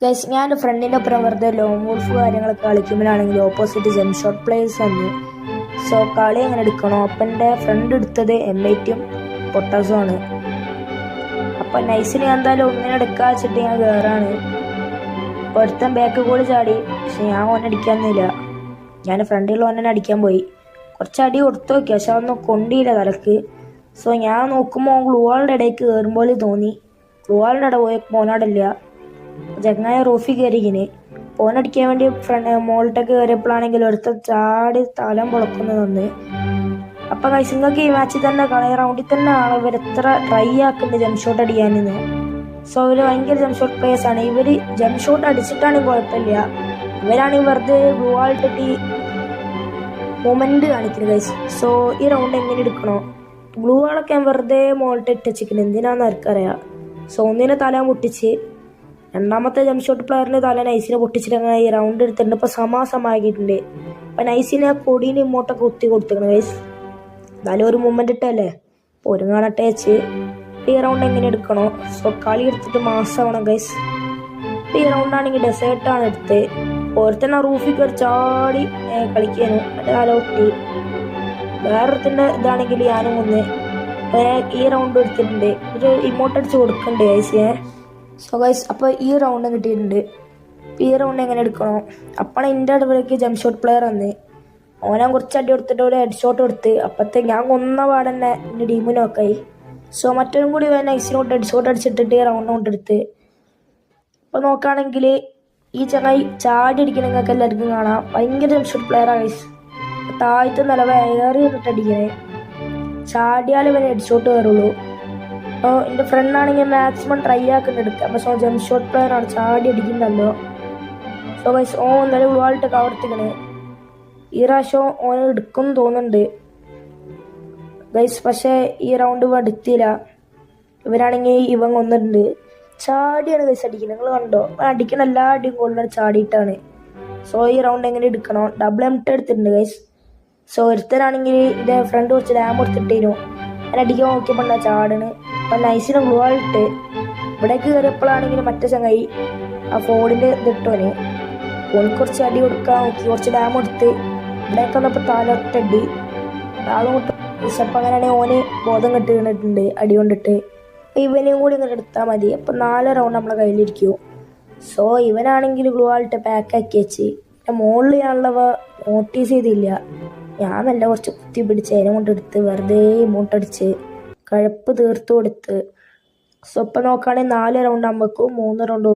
Guys, ഞാൻ എൻ്റെ ഫ്രണ്ടിൻ്റെ ഒപ്പം വെറുതെ ലോങ് വോൾഫ് കാര്യങ്ങളൊക്കെ കളിക്കുമ്പോഴാണെങ്കിൽ ഓപ്പോസിറ്റ് ജെം ഷോട്ട് പ്ലേയേഴ്സ് വന്നു. സോ കളി എങ്ങനെ എടുക്കണോ? അപ്പം എൻ്റെ ഫ്രണ്ട് എടുത്തത് M8 പൊട്ടാസും ആണ്. അപ്പം നൈസിന് ഞാൻ എന്തായാലും ഒന്നിനെ എടുക്കാൻ വെച്ചിട്ട് ഞാൻ കയറാണ്. ഒരുത്തൻ ബാക്ക് കൂടി ചാടി, പക്ഷെ ഞാൻ ഓനെ അടിക്കാന്നില്ല. ഞാൻ ഫ്രണ്ടിലുള്ള ഓനെ അടിക്കാൻ പോയി. കുറച്ച് അടി കൊടുത്തു നോക്കി, പക്ഷെ അതൊന്നും കൊണ്ടില്ല തലക്ക്. സോ ഞാൻ നോക്കുമ്പോൾ ഗ്ലൂവാളിൻ്റെ ഇടയ്ക്ക് കയറുമ്പോൾ തോന്നി. ഗ്ലൂവാളിൻ്റെ ഇട പോയി മോനോടില്ല. ചങ്ങായ റൂഫി കയറിക്കിന് ഫോനടിക്കാൻ വേണ്ടി മോളിട്ടൊക്കെ കയറിയപ്പോഴാണെങ്കിൽ ഒരുത്ത ചാടി തലം പൊളക്കുന്നു നിന്ന്. അപ്പം നിങ്ങൾക്ക് ഈ മാച്ചിൽ തന്നെ കളി റൗണ്ടിൽ തന്നെ ആണ് ഇവർ എത്ര ട്രൈ ആക്കുന്നത് ജംപ് ഷോട്ട് അടിക്കാനെന്ന്. സോ ഇവർ ഭയങ്കര ജംപ് ഷോട്ട് പ്ലേയേഴ്സ് ആണ്. ഇവർ ജംപ് ഷോട്ട് അടിച്ചിട്ടാണെങ്കിൽ കുഴപ്പമില്ല, ഇവരാണെങ്കിൽ വെറുതെ ഗ്ലൂവാളിട്ടിട്ട് മൊമെന്റ് കാണിക്കുന്നത് ഗൈസ്. സോ ഈ റൗണ്ട് എങ്ങനെ എടുക്കണോ? ഗ്ലൂവാളൊക്കെ ഞാൻ വെറുതെ മോളിട്ട് ഇട്ടിച്ചിരിക്കുന്നത് എന്തിനാന്ന് ആർക്കറിയാം. സോ ഒന്നിനെ തല പൊട്ടിച്ച്, രണ്ടാമത്തെ ജംപ് ഷോട്ട് പ്ലെയറിന് തല നൈസിനെ പൊട്ടിച്ചിട്ട് അങ്ങനെ ഈ റൗണ്ട് എടുത്തിട്ടുണ്ട്. ഇപ്പോൾ സമാസമാക്കിയിട്ടുണ്ട്. അപ്പം നൈസിനെ കൊടീന് ഇങ്ങോട്ടൊക്കെ കുത്തി കൊടുത്തിരിക്കണം ഗൈസ്. എന്നാലും ഒരു മൂവ്മെന്റ് ഇട്ടല്ലേ, അപ്പോൾ ഒരു കാണട്ടെ വെച്ച് ഈ റൗണ്ട് എങ്ങനെ എടുക്കണോ? സോ കളി എടുത്തിട്ട് മാസമാവണം ഗൈസ്. ഈ റൗണ്ടാണെങ്കിൽ ഡെസേർട്ടാണ് എടുത്ത്. ഓരോരുത്തന്നെ റൂഫിൽ കയറി ചാടി കളിക്കാനും മറ്റേ തല പൊട്ടി. വേറൊരുത്തൻ്റെ ഇതാണെങ്കിൽ ഞാനും ഒന്ന് ഈ റൗണ്ട് എടുത്തിട്ടുണ്ട്. ഒരു ഇമോട്ട് അടിച്ച് കൊടുക്കണ്ടേ ഗൈസ്. സോ ഗൈസ്, അപ്പോൾ ഈ റൗണ്ട് കിട്ടിയിട്ടുണ്ട്. ഈ റൗണ്ട് എങ്ങനെ എടുക്കണോ? അപ്പോഴാണ് എൻ്റെ അടുത്തേക്ക് ജംപ് ഷോട്ട് പ്ലെയർ വന്ന്. ഓനെ കുറച്ച് അടി കൊടുത്തിട്ട് ഒരു ഹെഡ് ഷോട്ട് കൊടുത്ത്. അപ്പോഴത്തേക്ക് ഞാൻ കൊന്ന പാടന്നെ എൻ്റെ ടീമിന് നോക്കായി. സോ മറ്റൊരു കൂടി നൈസിനോട്ട് ഹെഡ് ഷോട്ട് അടിച്ചിട്ടിട്ട് റൗണ്ട് കൊണ്ടെടുത്ത്. അപ്പോൾ നോക്കുകയാണെങ്കിൽ ഈ ചങ്ങായി ചാടി അടിക്കണ നിങ്ങൾക്ക് എല്ലാവർക്കും കാണാം. ഭയങ്കര ജംപ് ഷോട്ട് പ്ലെയറാണ് ഗൈസ്. താഴത്തെ നിലവ ഏറി ഇട്ടിട്ട് അടിക്കണേ. ചാടിയാലും ഇവന് ഹെഡ് ഷോട്ട് കയറുള്ളൂ. അപ്പോൾ എൻ്റെ ഫ്രണ്ടാണെങ്കിൽ മാക്സിമം ട്രൈ ആക്കുന്നത് എടുക്കുക. അപ്പോൾ സോ ജംപ് ഷോട്ട് പ്ലെയറാണ്, ചാടി അടിക്കുന്നുണ്ടല്ലോ. സോ ഗൈസ്, നല്ല ഗ്ലൂവാളിട്ട് കവർത്തിക്കണേ. ഈ പ്രാവശ്യം ഓൻ എടുക്കും തോന്നുന്നുണ്ട് ഗൈസ്. പക്ഷേ ഈ റൗണ്ട് എടുത്തില്ല. ഇവരാണെങ്കിൽ ഇവൻ കൊന്നിട്ടുണ്ട്. ചാടിയാണ് ഗൈസ് അടിക്കുന്നത്, നിങ്ങൾ കണ്ടോ? അടിക്കണ എല്ലാ അടിയും കൊള്ളുന്ന ചാടിയിട്ടാണ്. സോ ഈ റൗണ്ട് എങ്ങനെ എടുക്കണോ? ഡബിൾ M എടുത്തിട്ടുണ്ട് ഗൈസ്. സോ ഒരുത്തരാണെങ്കിൽ എൻ്റെ ഫ്രണ്ട് കുറച്ച് ഡാം കൊടുത്തിട്ടേനു. ഞാൻ അടിക്കാൻ നോക്കിയപ്പോൾ ചാടണ്. അപ്പം നൈസിന് ഗ്ലൂവാളിട്ട് ഇവിടേക്ക് കയറിയപ്പോഴാണെങ്കിൽ മറ്റേ ചങ്ങായി ആ ഫോണിൻ്റെ ഇതിട്ടോന് ഓനിക്ക് കുറച്ച് അടി കൊടുക്കാൻ നോക്കി. കുറച്ച് ഡാം കൊടുത്ത് ഇവിടേക്ക് വന്നപ്പോൾ താലൊട്ടടി ആളും കൊണ്ട് അപ്പം അങ്ങനെയാണെങ്കിൽ ഓന് ബോധം കെട്ട് വീണിട്ടുണ്ട് അടി കൊണ്ടിട്ട്. ഇവനെയും കൂടി ഇങ്ങനെ എടുത്താൽ മതി. അപ്പം 4 റൗണ്ട് നമ്മളെ കയ്യിലിരിക്കും. സോ ഇവനാണെങ്കിൽ ഗ്ലൂവാളിട്ട് പാക്കാക്കി വെച്ച് മുകളിൽ ഞാനുള്ളവ നോട്ടീസ് ചെയ്തില്ല. ഞാൻ നല്ല കുറച്ച് കുത്തി പിടിച്ച് അതിനെ കൊണ്ടെടുത്ത് വെറുതെ മൂട്ടടിച്ച് കഴപ്പ് തീർത്ത് കൊടുത്ത്. സോ ഇപ്പം നോക്കുകയാണെങ്കിൽ 4 റൗണ്ട് ആകുമ്പോഴേക്കും 3 റൗണ്ട്